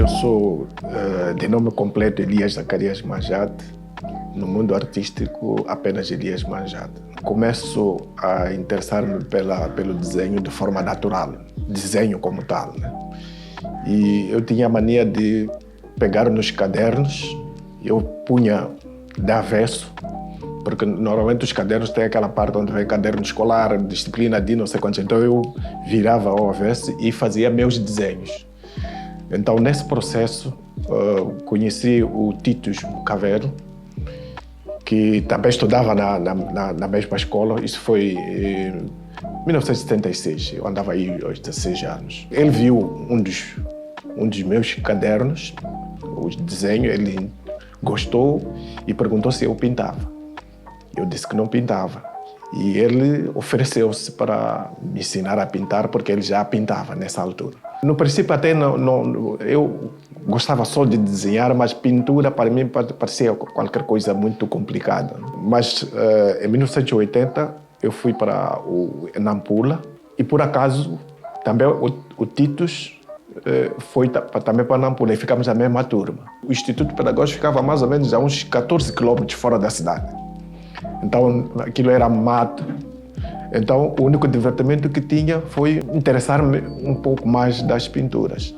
sou, de nome completo, Elias Zacarias Manjate. No mundo artístico, apenas Elias Manjate. Começo a interessar-me pelo desenho de forma natural, desenho como tal, né? E eu tinha a mania de pegar nos cadernos, eu punha de avesso, porque normalmente os cadernos têm aquela parte onde vem caderno escolar, disciplina de não sei quantos, então eu virava ao avesso e fazia meus desenhos. Então, nesse processo, conheci o Titus Cavero, que também estudava na mesma escola. Isso foi em 1976, eu andava aí aos 16 anos. Ele viu um dos meus cadernos, os desenhos, ele gostou e perguntou se eu pintava. Eu disse que não pintava. E ele ofereceu-se para me ensinar a pintar, porque ele já pintava nessa altura. No princípio até eu gostava só de desenhar, mas pintura para mim parecia qualquer coisa muito complicada. Mas em 1980 eu fui para Nampula e por acaso também o Titus foi também para Nampula e ficamos na mesma turma. O Instituto Pedagógico ficava mais ou menos a uns 14 quilômetros fora da cidade. Então aquilo era mato. Então, o único divertimento que tinha foi interessar-me um pouco mais das pinturas.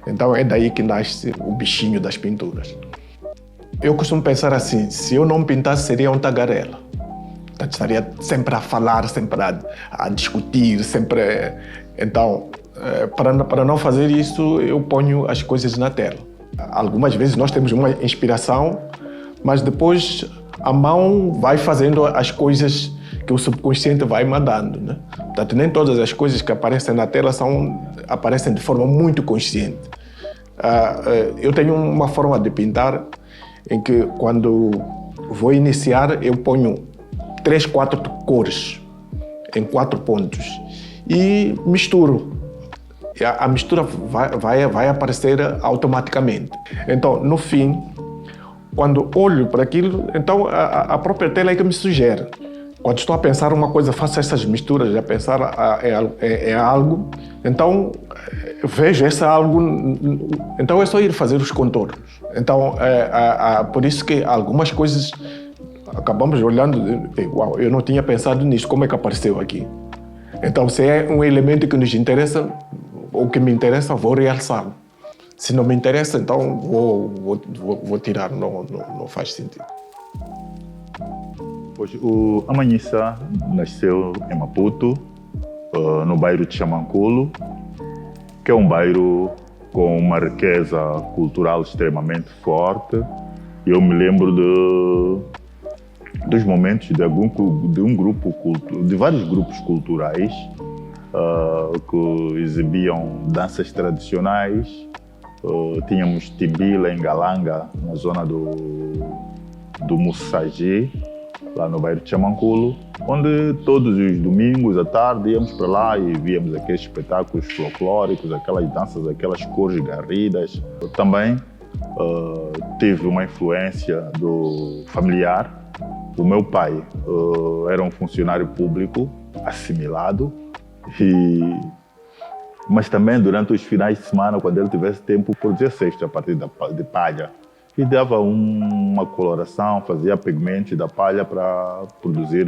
Então, é daí que nasce o bichinho das pinturas. Eu costumo pensar assim, se eu não pintasse, seria um tagarela. Então, estaria sempre a falar, sempre a discutir, sempre... Então, para não fazer isso, eu ponho as coisas na tela. Algumas vezes nós temos uma inspiração, mas depois a mão vai fazendo as coisas que o subconsciente vai mandando, né? Portanto, nem todas as coisas que aparecem na tela aparecem de forma muito consciente. Eu tenho uma forma de pintar em que, quando vou iniciar, eu ponho 3, 4 cores em 4 pontos e misturo. A mistura vai aparecer automaticamente. Então, no fim, quando olho para aquilo, então a própria tela é que me sugere. Quando estou a pensar uma coisa, faço essas misturas, a pensar em algo, então vejo esse algo, então é só ir fazer os contornos. Então, por isso que algumas coisas acabamos olhando, uau, eu não tinha pensado nisso, como é que apareceu aqui? Então, se é um elemento que nos interessa, ou que me interessa, vou realçá-lo. Se não me interessa, então vou tirar, não faz sentido. Pois, o Amanhissa nasceu em Maputo, no bairro de Xamanculo, que é um bairro com uma riqueza cultural extremamente forte. Eu me lembro dos momentos de vários grupos culturais que exibiam danças tradicionais. Tínhamos Timbila em Galanga, na zona do Mussagê, lá no bairro de Xamanculo, onde todos os domingos à tarde íamos para lá e víamos aqueles espetáculos folclóricos, aquelas danças, aquelas cores garridas. Também tive uma influência do familiar. O meu pai era um funcionário público assimilado, mas também durante os finais de semana, quando ele tivesse tempo, produzia cestos a partir de palha. E dava uma coloração, fazia pigmentos da palha para produzir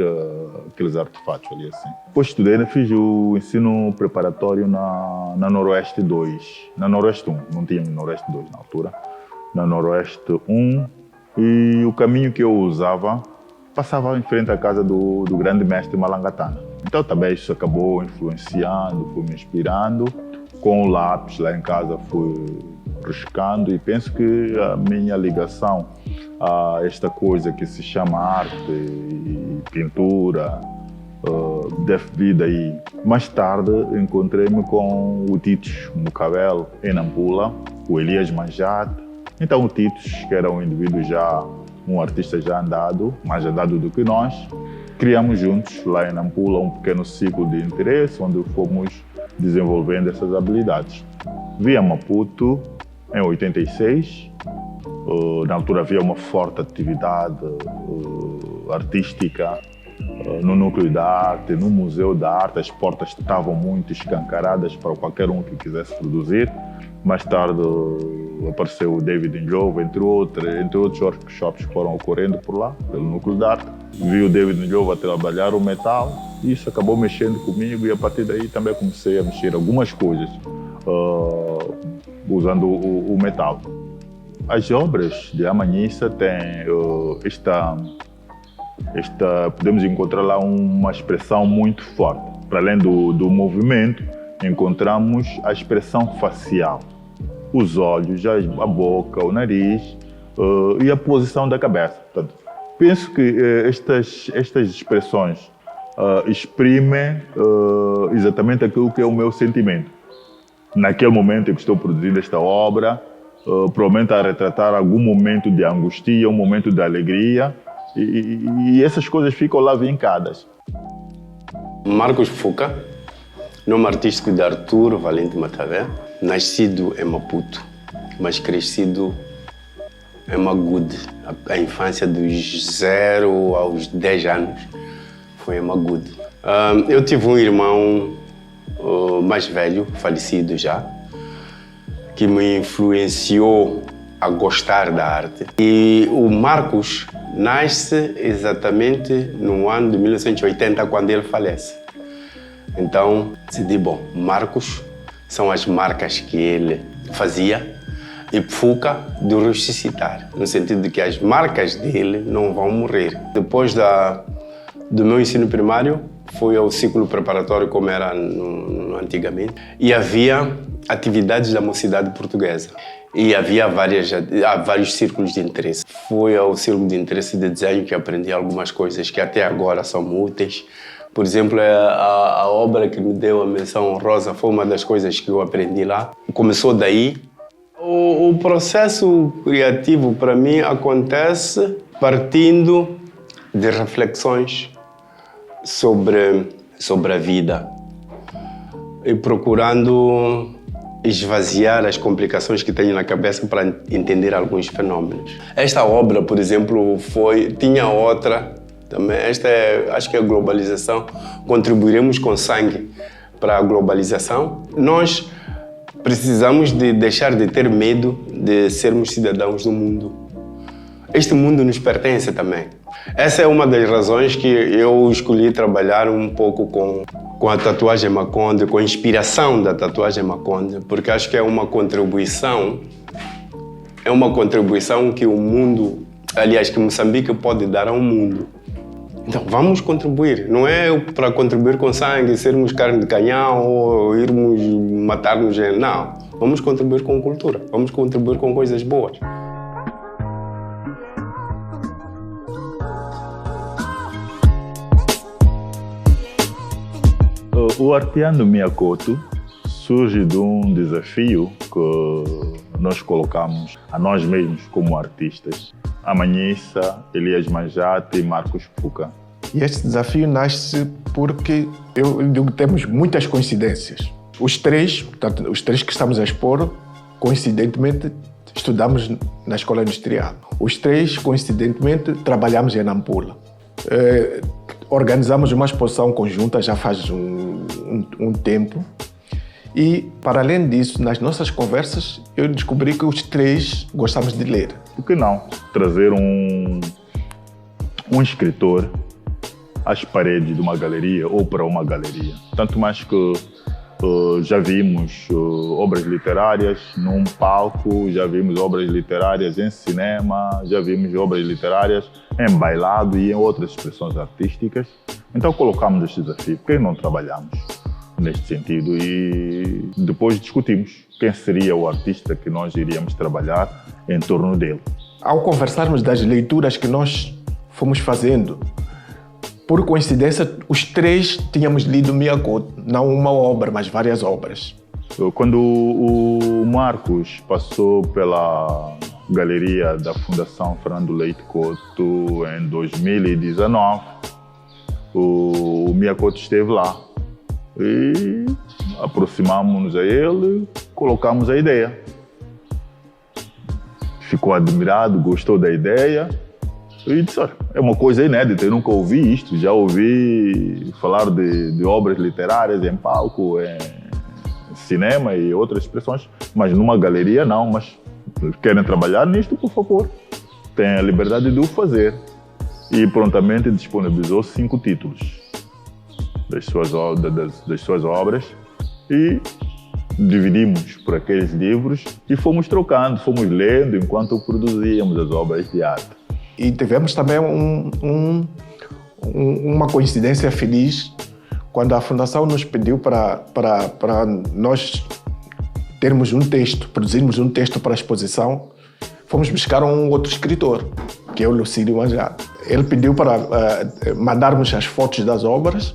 aqueles artefatos ali assim. Depois estudei, fiz o ensino preparatório na Noroeste 2, na Noroeste 1, não tinha Noroeste 2 na altura, na Noroeste 1, e o caminho que eu usava passava em frente à casa do grande mestre Malangatana. Então também isso acabou influenciando, foi me inspirando. Com o lápis lá em casa fui riscando e penso que a minha ligação a esta coisa que se chama arte e pintura deve vir daí. Mais tarde encontrei-me com o Titus Mucabel em Nampula, o Elias Manjate. Então o Titus, que era um indivíduo um artista já andado, mais andado do que nós, criamos juntos lá em Nampula um pequeno ciclo de interesse onde fomos desenvolvendo essas habilidades. Vim a Maputo em 86, na altura havia uma forte atividade artística no Núcleo da Arte, no Museu da Arte. As portas estavam muito escancaradas para qualquer um que quisesse produzir. Mais tarde apareceu o David Njove, entre outros workshops que foram ocorrendo por lá, pelo Núcleo de Arte. Vi o David Njove a trabalhar o metal e isso acabou mexendo comigo e a partir daí também comecei a mexer algumas coisas usando o metal. As obras de Amanhissa têm podemos encontrar lá uma expressão muito forte. Para além do movimento, encontramos a expressão facial. Os olhos, a boca, o nariz e a posição da cabeça. Portanto, penso que estas expressões exprimem exatamente aquilo que é o meu sentimento. Naquele momento em que estou produzindo esta obra, provavelmente a retratar algum momento de angústia, um momento de alegria, e essas coisas ficam lá vincadas. Marcos Fuca, nome artístico de Arthur Valente Matavé, nascido em Maputo, mas crescido em Magude. A infância dos 0 aos 10 anos foi em Magude. Eu tive um irmão mais velho, falecido já, que me influenciou a gostar da arte. E o Marcos nasce exatamente no ano de 1980, quando ele falece. Então, decidi, bom, Marcos são as marcas que ele fazia e Fuca de ressuscitar, no sentido de que as marcas dele não vão morrer. Depois do meu ensino primário, fui ao ciclo preparatório, como era antigamente, e havia atividades da Mocidade Portuguesa. E havia vários círculos de interesse. Fui ao círculo de interesse de desenho que aprendi algumas coisas que até agora são úteis. Por exemplo, a obra que me deu a menção honrosa foi uma das coisas que eu aprendi lá. Começou daí. O processo criativo, para mim, acontece partindo de reflexões sobre a vida e procurando esvaziar as complicações que tenho na cabeça para entender alguns fenômenos. Esta obra, por exemplo, tinha outra também. Esta acho que é a globalização. Contribuiremos com sangue para a globalização. Nós precisamos de deixar de ter medo de sermos cidadãos do mundo. Este mundo nos pertence também. Essa é uma das razões que eu escolhi trabalhar um pouco com a tatuagem Maconde, com a inspiração da tatuagem Maconde, porque acho que é uma contribuição que o mundo, aliás, que Moçambique pode dar ao mundo. Então, vamos contribuir. Não é para contribuir com sangue, sermos carne de canhão ou irmos matar-nos. Não. Vamos contribuir com cultura. Vamos contribuir com coisas boas. O Arteando Miyakoto surge de um desafio que nós colocamos a nós mesmos como artistas. Amanhissa, Elias Manjate e Marcos Fuca. E este desafio nasce porque eu digo que temos muitas coincidências. Os três que estamos a expor, coincidentemente, estudamos na Escola Industrial. Os três, coincidentemente, trabalhamos em Nampula. Organizamos uma exposição conjunta já faz um tempo. E, para além disso, nas nossas conversas, eu descobri que os três gostamos de ler. Por que não trazer um escritor às paredes de uma galeria ou para uma galeria? Tanto mais que já vimos obras literárias num palco, já vimos obras literárias em cinema, já vimos obras literárias em bailado e em outras expressões artísticas. Então colocamos este desafio. Por que não trabalhamos neste sentido? E depois discutimos quem seria o artista que nós iríamos trabalhar em torno dele. Ao conversarmos das leituras que nós fomos fazendo, por coincidência, os três tínhamos lido Miyakoto, não uma obra, mas várias obras. Quando o Marcos passou pela galeria da Fundação Fernando Leite Couto em 2019, o Miyakoto esteve lá. E aproximamos-nos a ele, colocamos a ideia. Ficou admirado, gostou da ideia e disse, olha, é uma coisa inédita, eu nunca ouvi isto, já ouvi falar de obras literárias em palco, em cinema e outras expressões, Mas numa galeria não, mas querem trabalhar nisto, por favor, têm a liberdade de o fazer. E prontamente disponibilizou 5 títulos das suas obras e dividimos por aqueles livros e fomos trocando, fomos lendo enquanto produzíamos as obras de arte. E tivemos também uma coincidência feliz quando a Fundação nos pediu para nós termos um texto, produzirmos um texto para a exposição. Fomos buscar um outro escritor, que é o Lucílio Manjado. Ele pediu para mandarmos as fotos das obras,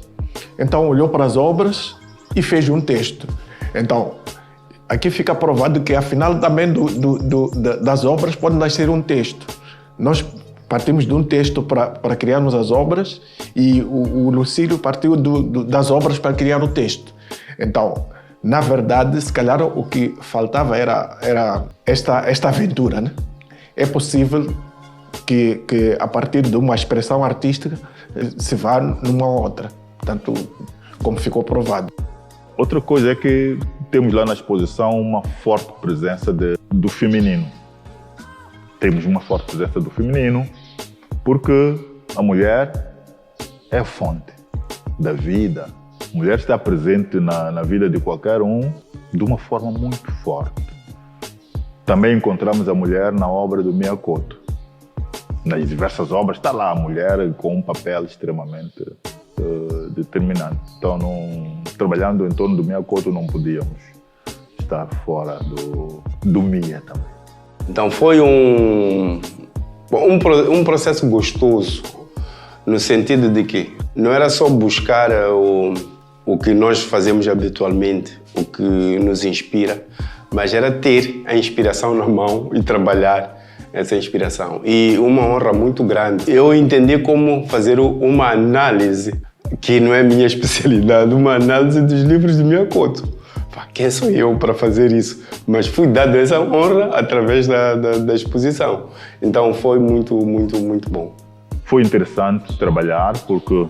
então olhou para as obras e fez um texto. Então, aqui fica provado que, afinal, também das obras pode nascer um texto. Nós partimos de um texto para criarmos as obras e o Lucílio partiu das obras para criar o texto. Então, na verdade, se calhar o que faltava era esta aventura, né? É possível que a partir de uma expressão artística se vá numa outra, tanto como ficou provado. Outra coisa é que temos lá na exposição uma forte presença do feminino. Temos uma forte presença do feminino porque a mulher é a fonte da vida. A mulher está presente na vida de qualquer um de uma forma muito forte. Também encontramos a mulher na obra do Miyakoto. Nas diversas obras está lá a mulher com um papel extremamente determinante. Então, trabalhando em torno do Miyakoto, não podíamos estar fora do Miya também. Então foi um processo gostoso, no sentido de que não era só buscar o que nós fazemos habitualmente, o que nos inspira, mas era ter a inspiração na mão e trabalhar essa inspiração. E uma honra muito grande. Eu entendi como fazer uma análise, que não é minha especialidade, uma análise dos livros de Miyakoto. Quem sou eu para fazer isso? Mas fui dado essa honra através da exposição. Então foi muito, muito, muito bom. Foi interessante trabalhar porque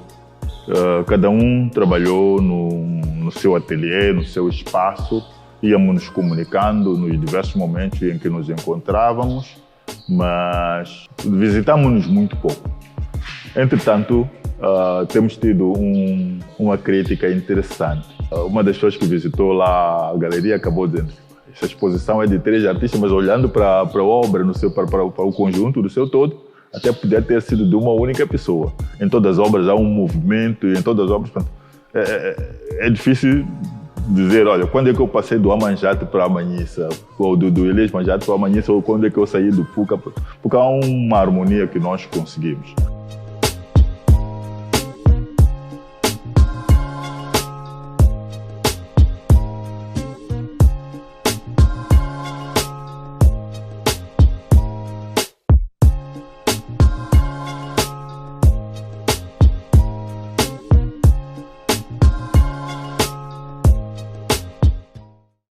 cada um trabalhou no seu ateliê, no seu espaço, íamos nos comunicando nos diversos momentos em que nos encontrávamos, mas visitámos-nos muito pouco. Entretanto, temos tido uma crítica interessante. Uma das pessoas que visitou lá a galeria acabou dizendo: essa exposição é de 3 artistas, mas olhando para a obra, para o conjunto do seu todo, até podia ter sido de uma única pessoa. Em todas as obras há um movimento e em todas as obras é difícil dizer, olha, quando é que eu passei do Amanjate para a Amanhissa, ou do Elias Manjate para a Amanhissa, ou quando é que eu saí do Puca, porque há uma harmonia que nós conseguimos.